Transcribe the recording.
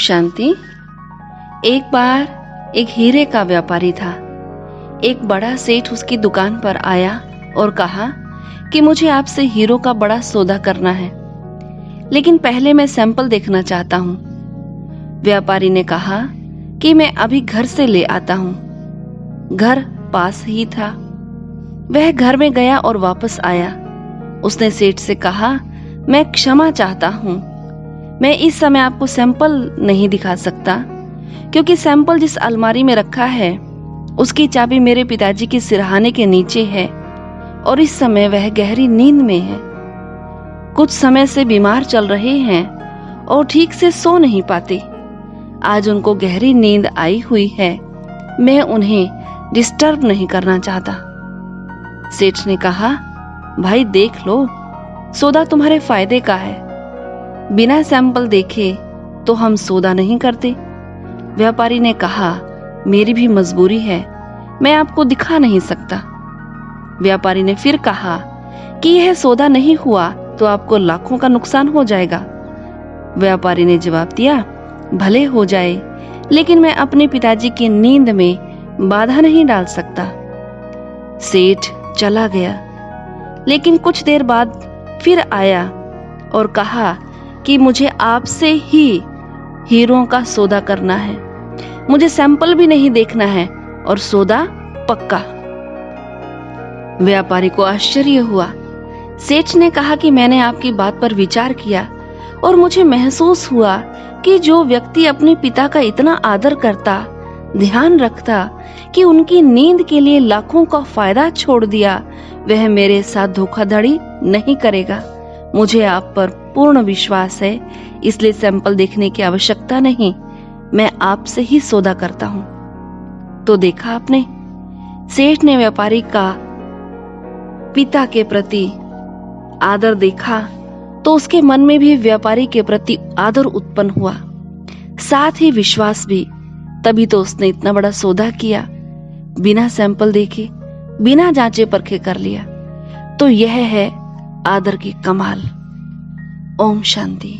शांति। एक बार एक हीरे का व्यापारी था। एक बड़ा सेठ उसकी दुकान पर आया और कहा कि मुझे आपसे हीरो का बड़ा सौदा करना है, लेकिन पहले मैं सैंपल देखना चाहता हूँ। व्यापारी ने कहा कि मैं अभी घर से ले आता हूँ। घर पास ही था। वह घर में गया और वापस आया। उसने सेठ से कहा, मैं क्षमा चाहता हूँ, मैं इस समय आपको सैंपल नहीं दिखा सकता, क्योंकि सैंपल जिस अलमारी में रखा है उसकी चाबी मेरे पिताजी के सिरहाने के नीचे है और इस समय वह गहरी नींद में है। कुछ समय से बीमार चल रहे हैं और ठीक से सो नहीं पाते। आज उनको गहरी नींद आई हुई है। मैं उन्हें डिस्टर्ब नहीं करना चाहता। सेठ ने कहा, भाई देख लो, सौदा तुम्हारे फायदे का है। बिना सैंपल देखे तो हम सौदा नहीं करते। व्यापारी ने कहा, मेरी भी मजबूरी है, मैं आपको दिखा नहीं सकता। व्यापारी ने फिर कहा कि यह सौदा नहीं हुआ तो आपको लाखों का नुकसान हो जाएगा। व्यापारी ने जवाब दिया, भले हो जाए, लेकिन मैं अपने पिताजी की नींद में बाधा नहीं डाल सकता। सेठ चला गया, लेकिन कुछ देर बाद फिर आया और कहा कि मुझे आपसे ही हीरों का सौदा करना है। मुझे सैंपल भी नहीं देखना है और सौदा पक्का। व्यापारी को आश्चर्य हुआ। सेठ ने कहा कि मैंने आपकी बात पर विचार किया और मुझे महसूस हुआ कि जो व्यक्ति अपने पिता का इतना आदर करता, ध्यान रखता कि उनकी नींद के लिए लाखों का फायदा छोड़ दिया, वह मेरे साथ धोखाधड़ी नहीं करेगा। मुझे आप पर पूर्ण विश्वास है, इसलिए सैंपल देखने की आवश्यकता नहीं, मैं आपसे ही सौदा करता हूं। तो देखा आपने, सेठ ने व्यापारी का पिता के प्रति आदर देखा तो उसके मन में भी व्यापारी के प्रति आदर उत्पन्न हुआ, साथ ही विश्वास भी। तभी तो उसने इतना बड़ा सौदा किया, बिना सैंपल देखे, बिना जांचे परखे कर लिया। तो यह है आदर की कमाल। ओम शांति।